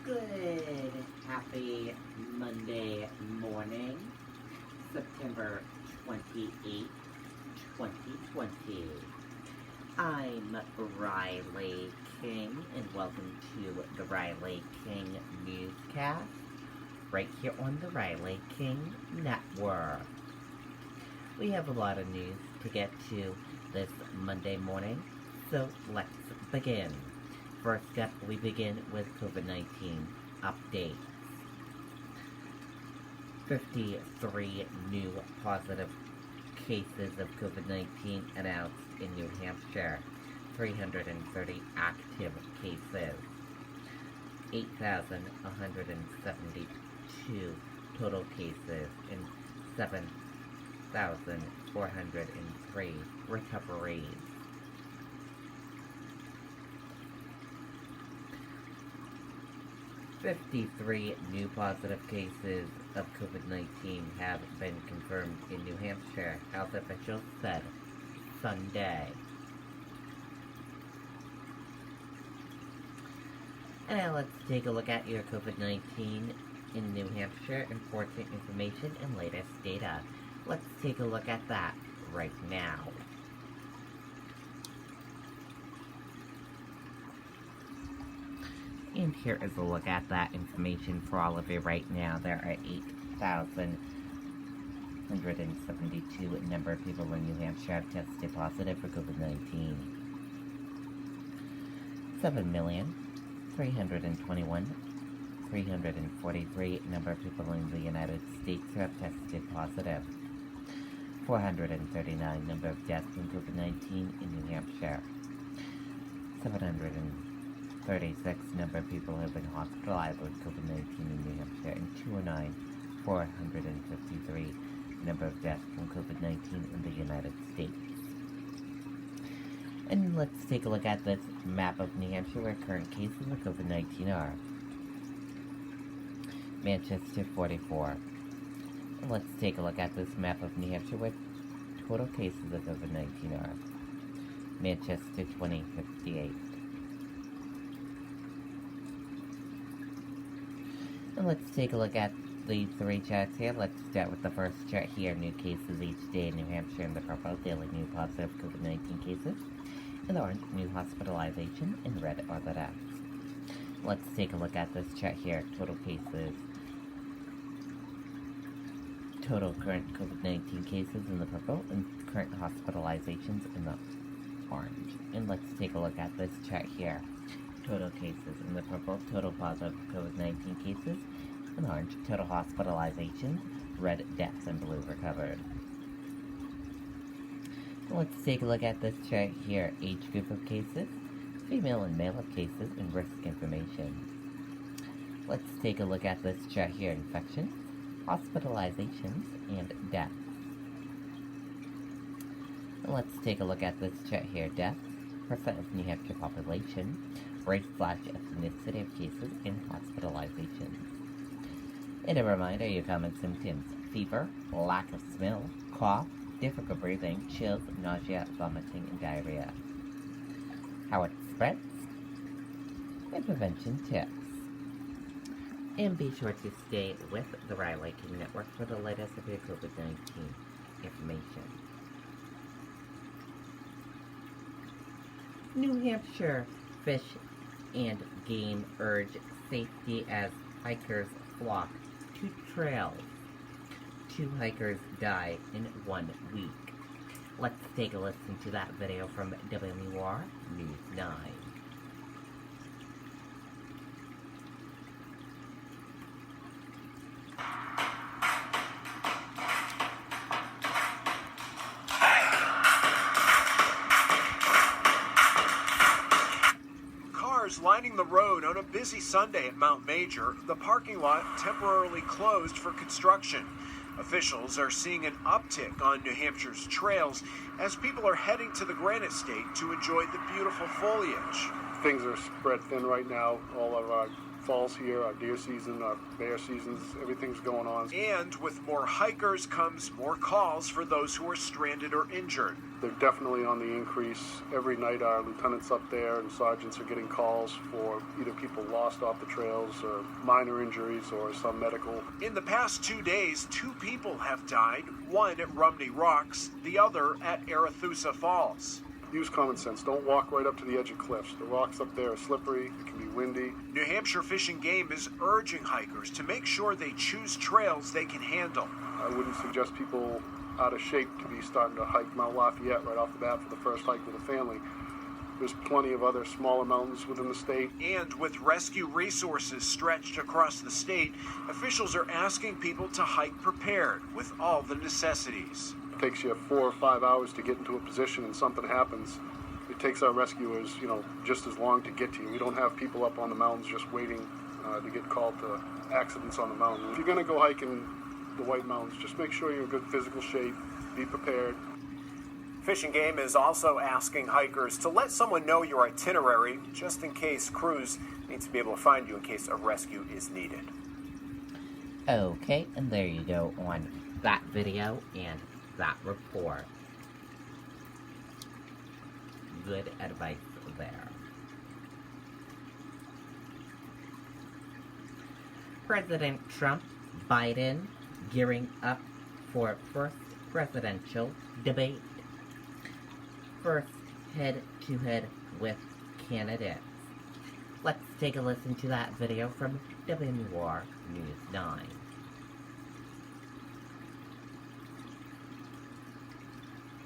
Good, happy Monday morning, September 28th, 2020. I'm Riley King, and welcome to the Riley King Newscast, right here on the Riley King Network. We have a lot of news to get to this Monday morning, so let's begin. First up, we begin with COVID-19 updates. 53 new positive cases of COVID-19 announced in New Hampshire. 330 active cases. 8,172 total cases and 7,403 recoveries. 53 new positive cases of COVID-19 have been confirmed in New Hampshire, health officials said Sunday. And now let's take a look at your COVID-19 in New Hampshire, important information and latest data. Let's take a look at that right now. And here is a look at that information for all of you right now. There are 8,172 number of people in New Hampshire have tested positive for COVID-19. 7,321,343 number of people in the United States who have tested positive. 439 number of deaths from COVID-19 in New Hampshire. 736 number of people have been hospitalized with COVID-19 in New Hampshire, and 453 number of deaths from COVID-19 in the United States. And let's take a look at this map of New Hampshire where current cases of COVID-19 are. Manchester, 44. And let's take a look at this map of New Hampshire where total cases of COVID-19 are. Manchester, 58. And let's take a look at the three charts here. Let's start with the first chart here. New cases each day in New Hampshire in the purple. Daily new positive COVID-19 cases. In the orange, new hospitalization. In red are the deaths. Let's take a look at this chart here. Total cases. Total current COVID-19 cases in the purple. And current hospitalizations in the orange. And let's take a look at this chart here. Total cases in the purple, total positive COVID-19 cases, in orange, total hospitalizations, red deaths, and blue recovered. Let's take a look at this chart here. Age group of cases, female and male of cases, and risk information. Let's take a look at this chart here. Infections, hospitalizations, and deaths. And let's take a look at this chart here. Deaths, percent of New Hampshire population, race/ethnicity of cases, and hospitalizations. And a reminder, your common symptoms: fever, lack of smell, cough, difficult breathing, chills, nausea, vomiting, and diarrhea. How it spreads, and prevention tips. And be sure to stay with the Riley King Network for the latest of your COVID-19 information. New Hampshire Fish and Game urge safety as hikers flock to trails. 2 hikers die in 1 week. Let's take a listen to that video from WMUR News 9. Lining the road on a busy Sunday at Mount Major, the parking lot temporarily closed for construction. Officials are seeing an uptick on New Hampshire's trails as people are heading to the Granite State to enjoy the beautiful foliage. Things are spread thin right now. All of our falls here, our deer season, our bear seasons, everything's going on. And with more hikers comes more calls for those who are stranded or injured. They're definitely on the increase. Every night our lieutenants up there and sergeants are getting calls for either people lost off the trails or minor injuries or some medical. In the past 2 days, 2 people have died, one at Rumney Rocks, the other at Arethusa Falls. Use common sense. Don't walk right up to the edge of cliffs. The rocks up there are slippery. It can be windy. New Hampshire Fish and Game is urging hikers to make sure they choose trails they can handle. I wouldn't suggest people out of shape to be starting to hike Mount Lafayette right off the bat for the first hike with a family. There's plenty of other smaller mountains within the state. And with rescue resources stretched across the state, officials are asking people to hike prepared with all the necessities. It takes you 4 or 5 hours to get into a position and something happens. It takes our rescuers, just as long to get to you. We don't have people up on the mountains just waiting to get called to accidents on the mountain. If you're going to go hiking the White Mountains, just make sure you're in good physical shape, be prepared. Fish and Game is also asking hikers to let someone know your itinerary, just in case crews need to be able to find you in case a rescue is needed. Okay, and there you go on that video and that report. Good advice there. President Trump, Biden, gearing up for first presidential debate. First head-to-head with candidates. Let's take a listen to that video from WMUR News 9.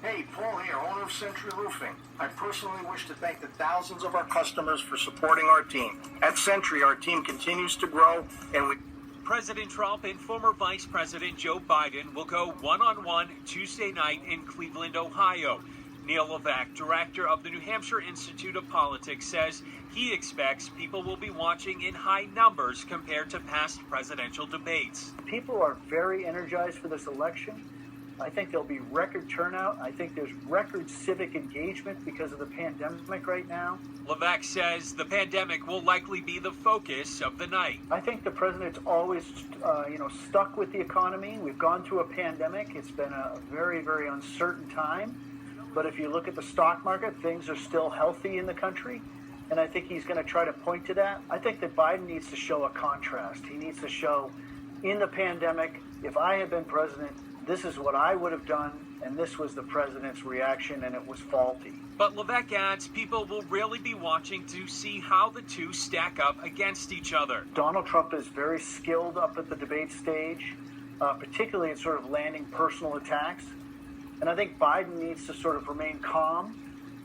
Hey, Paul here, owner of Century Roofing. I personally wish to thank the thousands of our customers for supporting our team. At Century, our team continues to grow, and we... President Trump and former Vice President Joe Biden will go one-on-one Tuesday night in Cleveland, Ohio. Neil Levesque, director of the New Hampshire Institute of Politics, says he expects people will be watching in high numbers compared to past presidential debates. People are very energized for this election. I think there'll be record turnout. I think there's record civic engagement because of the pandemic right now. Levesque says the pandemic will likely be the focus of the night. I think the president's always, stuck with the economy. We've gone through a pandemic. It's been a very, very uncertain time. But if you look at the stock market, things are still healthy in the country. And I think he's going to try to point to that. I think that Biden needs to show a contrast. He needs to show, in the pandemic, if I had been president, this is what I would have done, and this was the president's reaction, and it was faulty. But Levesque adds people will really be watching to see how the two stack up against each other. Donald Trump is very skilled up at the debate stage, particularly in sort of landing personal attacks. And I think Biden needs to sort of remain calm,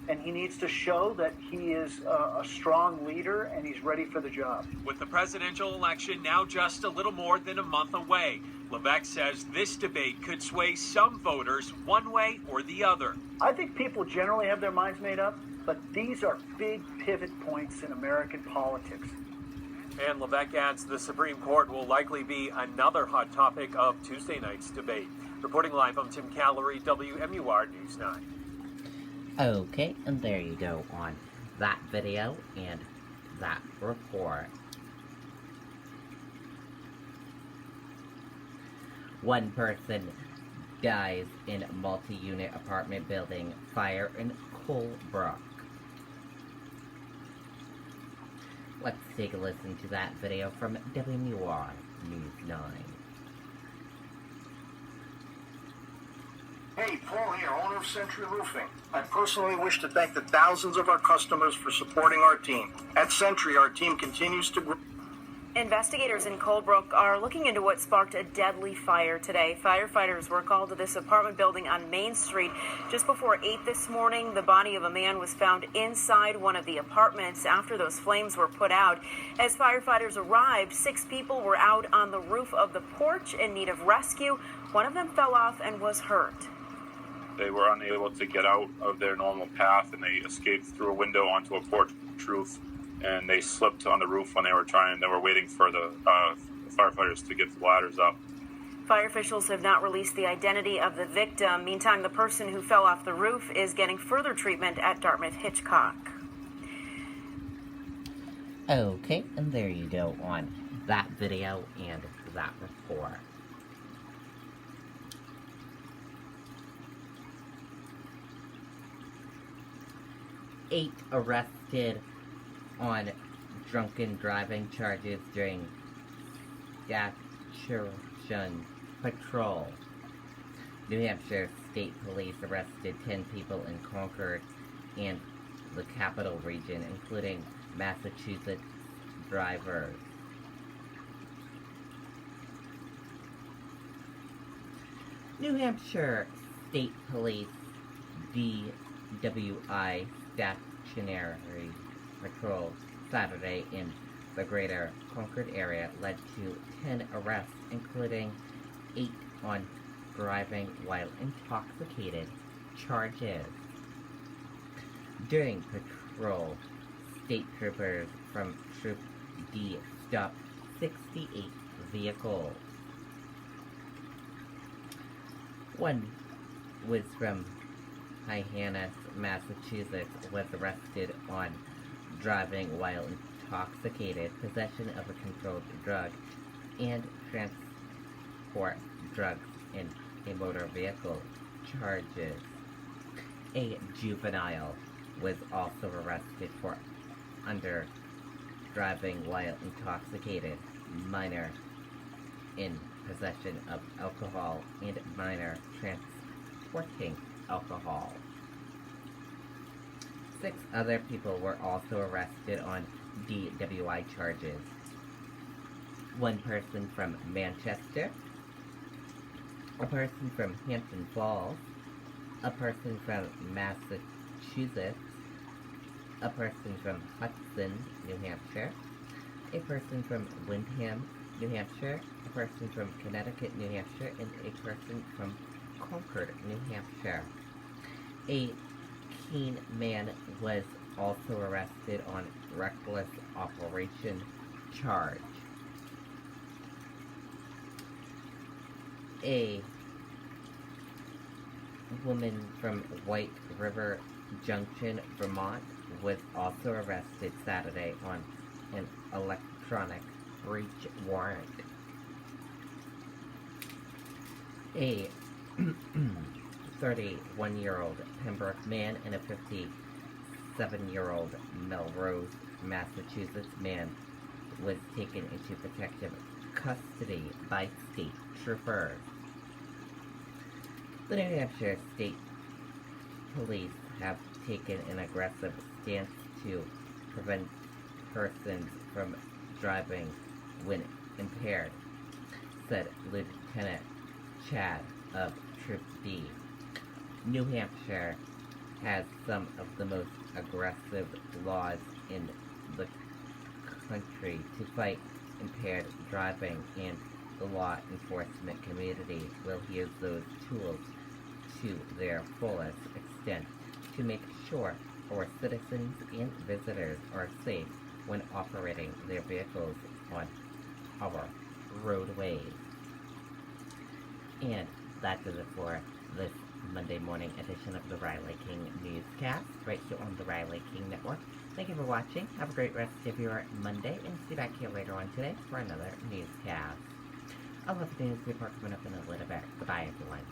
and he needs to show that he is a strong leader and he's ready for the job. With the presidential election now just a little more than a month away, Levesque says this debate could sway some voters one way or the other. I think people generally have their minds made up, but these are big pivot points in American politics. And Levesque adds the Supreme Court will likely be another hot topic of Tuesday night's debate. Reporting live, I'm Tim Callery, WMUR News 9. Okay, and there you go on that video and that report. One person dies in multi-unit apartment building fire in Colebrook. Let's take a listen to that video from WMUR News 9. Hey, Paul here, owner of Century Roofing. I personally wish to thank the thousands of our customers for supporting our team. At Century, our team continues to grow. Investigators in Colebrook are looking into what sparked a deadly fire today. Firefighters were called to this apartment building on Main Street just before 8 this morning. The body of a man was found inside one of the apartments after those flames were put out. As firefighters arrived, 6 people were out on the roof of the porch in need of rescue. One of them fell off and was hurt. They were unable to get out of their normal path, and they escaped through a window onto a porch roof, and they slipped on the roof when they were waiting for the firefighters to get the ladders up. Fire officials have not released the identity of the victim. Meantime, the person who fell off the roof is getting further treatment at Dartmouth Hitchcock. Okay, and there you go on that video and that report. Eight arrested on drunken driving charges during Saskatchewan patrol. New Hampshire State Police arrested 10 people in Concord and the Capital Region, including Massachusetts drivers. New Hampshire State Police DWI stationary patrol Saturday in the greater Concord area led to 10 arrests, including 8 on driving while intoxicated charges. During patrol, state troopers from Troop D stopped 68 vehicles. One was from Hyannis, Massachusetts, was arrested on driving while intoxicated, possession of a controlled drug, and transport drugs in a motor vehicle charges. A juvenile was also arrested for under driving while intoxicated, minor in possession of alcohol, and minor transporting alcohol. 6 other people were also arrested on DWI charges. One person from Manchester, a person from Hampton Falls, a person from Massachusetts, a person from Hudson, New Hampshire, a person from Windham, New Hampshire, a person from Connecticut, New Hampshire, and a person from Concord, New Hampshire. A Keene man was also arrested on reckless operation charge. A woman from White River Junction, Vermont, was also arrested Saturday on an electronic breach warrant. A 31-year-old Pembroke man and a 57-year-old Melrose, Massachusetts man was taken into protective custody by state troopers. The New Hampshire State Police have taken an aggressive stance to prevent persons from driving when impaired, said Lieutenant Chad of Troop D. New Hampshire has some of the most aggressive laws in the country to fight impaired driving, and the law enforcement community will use those tools to their fullest extent to make sure our citizens and visitors are safe when operating their vehicles on our roadways. And that does it for this Monday morning edition of the Riley King Newscast, right here on the Riley King Network. Thank you for watching. Have a great rest of your Monday, and see you back here later on today for another newscast. I'll have the news report coming up in a little bit. Goodbye, everyone.